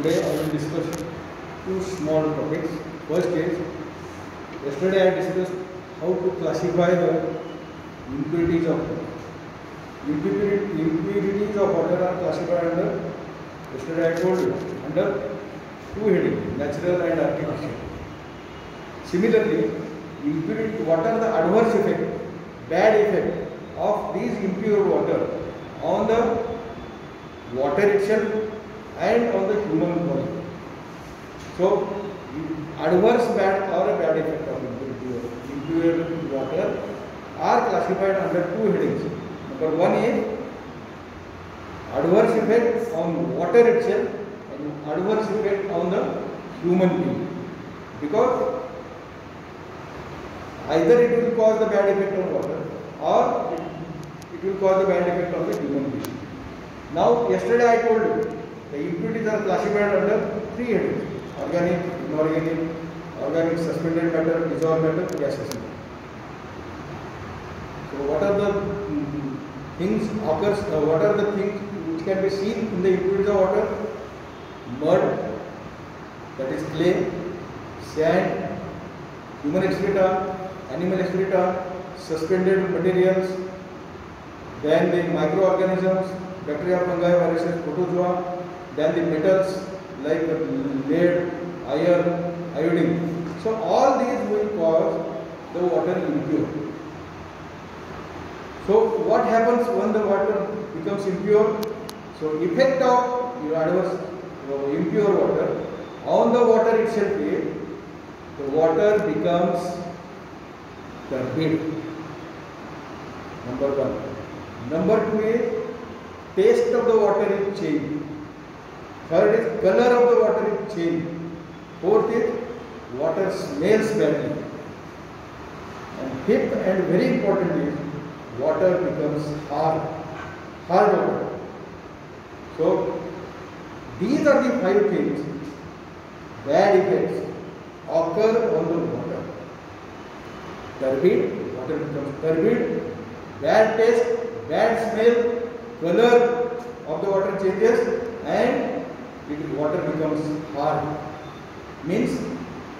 Today I will discuss two small topics. First is, yesterday I discussed how to classify the impurities of water. Impurities of water are classified under, yesterday I told you, under two headings, natural and artificial. Similarly, impurity, what are the adverse effect, bad effect of these impure water on the water itself and on the human body. So, adverse bad or a bad effect of impure water are classified under two headings. Number one is adverse effect on water itself and adverse effect on the human being. Because either it will cause the bad effect on water or it will cause the bad effect on the human being. Now, yesterday I told you the impurities are classified under three headings: organic, inorganic, organic suspended matter, dissolved matter, gaseous matter. So, what are the things occurs? What are the things which can be seen in the impurities of water? Mud, that is clay, sand, human excreta, animal excreta, suspended materials, then the microorganisms, bacteria, fungi, viruses, protozoa, then the metals like lead, iron, iodine. So all these will cause the water impure. So what happens when the water becomes impure? So effect of adverse impure water on the water itself is the water becomes turbid. Number one. Number two is taste of the water is changed. Third is color of the water is changed. Fourth is water smells badly. And fifth and very important is water becomes hard water. So these are the five things, bad effects occur on the water. Turbid, water becomes turbid, bad taste, bad smell, color of the water changes, and water becomes hard. Means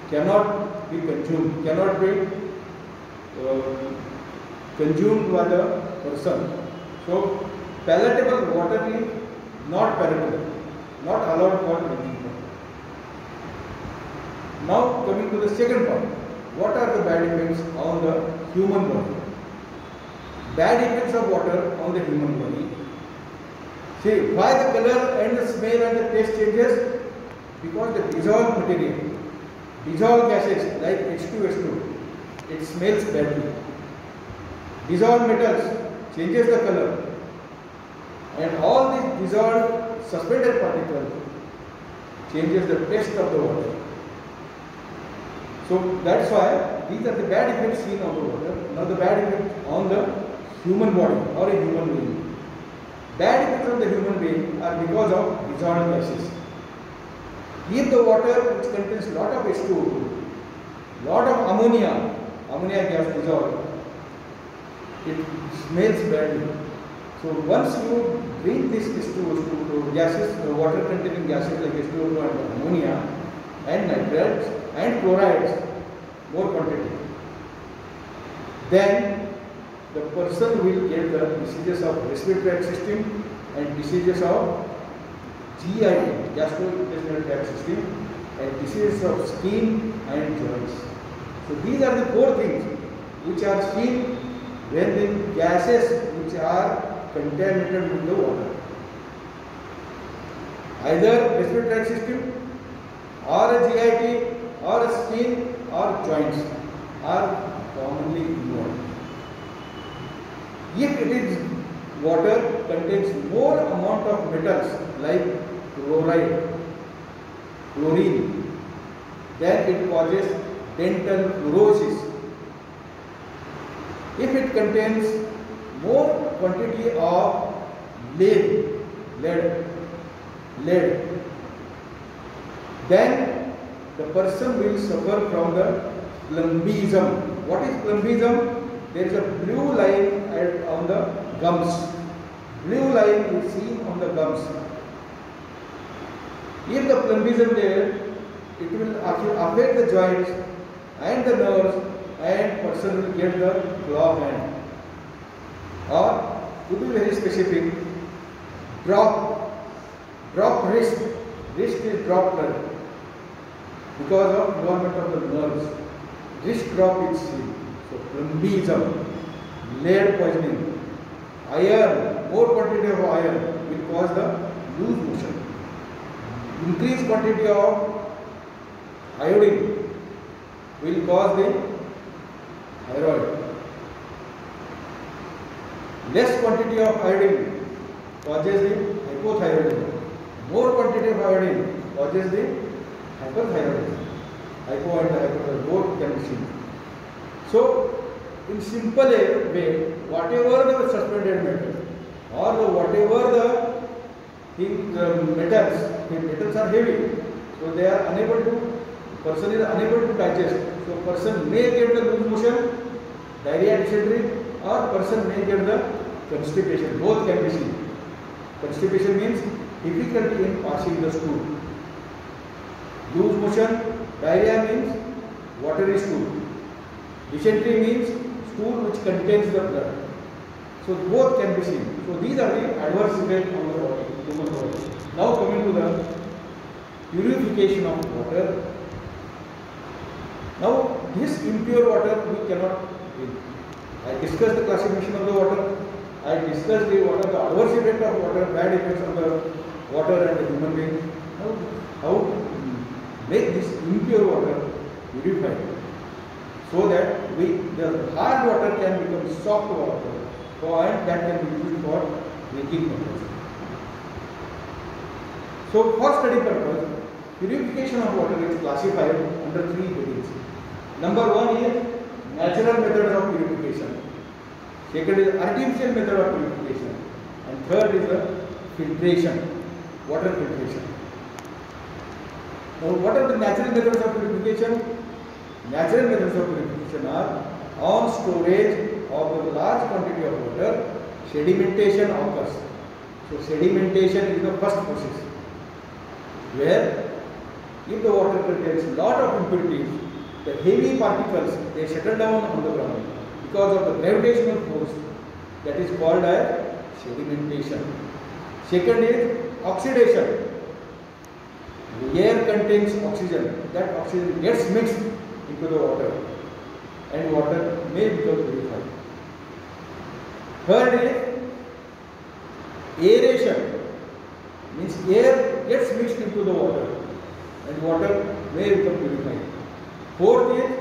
cannot be consumed, cannot be consumed by the person. So palatable water is not palatable, not allowed for drinking water. Now coming to the second part, what are the bad effects on the human body? Bad effects of water on the human body. See, why the color and the smell and the taste changes? Because the dissolved material, dissolved gases like H2SO2, it smells badly. Dissolved metals changes the color, and all these dissolved suspended particles changes the taste of the water. So that's why these are the bad effects seen on the water. Now the bad effects on the human body or a human being. Bad effects on the human being are because of dissolved gases. If the water which contains lot of H2O2, lot of ammonia gas dissolved, it smells badly. So once you drink this H2O2 gases, the water containing gases like H2O2 and ammonia and nitrates and chlorides, more quantity, then the person will get the diseases of respiratory tract system and diseases of GIT, gastrointestinal tract system, and diseases of skin and joints. So these are the four things which are seen when the gases which are contaminated with the water. Either respiratory tract system or a GIT or a skin or joints are commonly involved. If it is water contains more amount of metals like chloride, chlorine, then it causes dental fluorosis. If it contains more quantity of lead, then the person will suffer from the plumbism. What is plumbism? There is a blue line on the gums. Blue line is seen on the gums. If the plumbism there, it will affect the joints and the nerves, and person will get the claw hand. Or to be very specific, drop wrist. Wrist is dropped because of involvement of the nerves. Wrist drop is seen. So plumbism, lead poisoning, iron, more quantity of iron will cause the loose motion. Increased quantity of iodine will cause the thyroid. Less quantity of iodine causes the hypothyroidism. More quantity of iodine causes the hyperthyroidism. Hypo and hyperthyroid both can be seen. So, in simple way, whatever the suspended metal or whatever the metals are heavy, so they are unable to, person is unable to digest. So person may get the loose motion, diarrhea, dysentery, or person may get the constipation. Both can be seen. Constipation means difficulty in passing the stool. Loose motion, diarrhea means watery stool. Dysentery means stool which contains the blood. So both can be seen. So these are the adverse effects on the body, human body. Now coming to the purification of water. Now this impure water we cannot drink. I discussed the classification of the water. I discussed what are the adverse effects of water, bad effects of the water and the human being. Now how to make this impure water purified, so that the hard water can become soft water, and that can be used for drinking purpose. So for study purpose, purification of water is classified under three headings. Number one is natural method of purification. Second is artificial method of purification. And third is the filtration, water filtration. Now what are the natural methods of purification? Natural methods of purification are on storage of a large quantity of water, sedimentation occurs. So sedimentation is the first process, where if the water contains lot of impurities, the heavy particles they settle down on the ground because of the gravitational force, that is called as sedimentation. Second is oxidation. The air contains oxygen. That oxygen gets mixed into the water, and water may become purified. Third is aeration. Means air gets mixed into the water, and water may become purified. Fourth is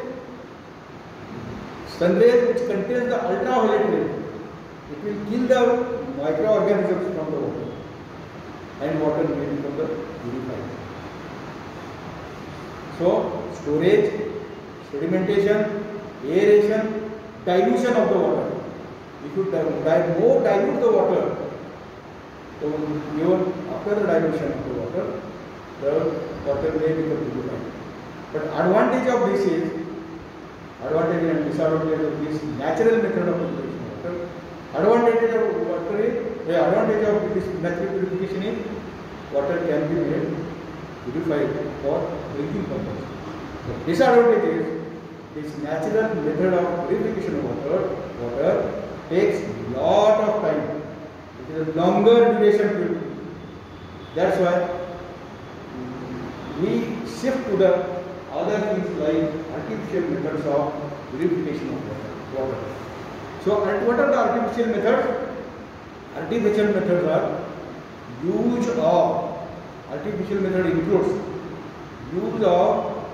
sun rays, which contains the ultraviolet rays. It will kill the microorganisms from the water, and water may become purified. So storage, sedimentation, aeration, dilution of the water. If you dilute the water, so even after the dilution of the water may become purified. But advantage and disadvantage of this natural method of purification of water. Advantage of this natural purification is water can be made purified for drinking purpose. The disadvantage is this natural method of purification of water takes lot of time. It is a longer duration period. That's why we shift to the other things like artificial methods of purification of water. So what are the artificial methods? Artificial methods are use of, artificial method includes use of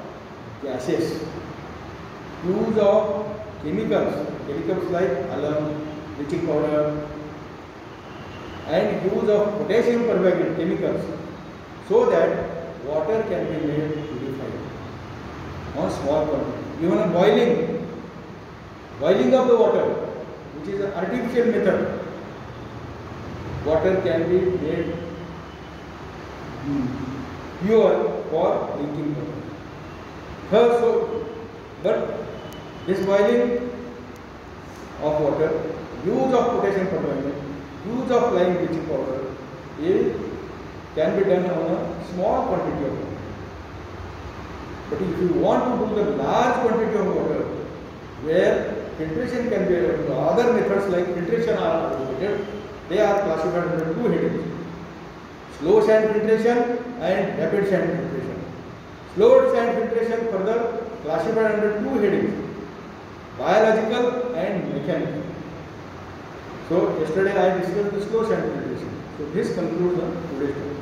gases, use of chemicals like alum, bleaching powder, and use of potassium permanganate chemicals, so that water can be made purified on small quantity. Even boiling of the water, which is an artificial method, water can be made pure for drinking purpose. But this boiling of water, use of potassium permanganate, use of lime bleaching powder is can be done on a small quantity of water. But if you want to do the large quantity of water, where filtration can be, other methods like filtration are advocated, they are classified under two headings: slow sand filtration and rapid sand filtration. Slow sand filtration further classified under two headings: biological and mechanical. So yesterday I discussed the slow sand filtration. So this concludes the today's talk.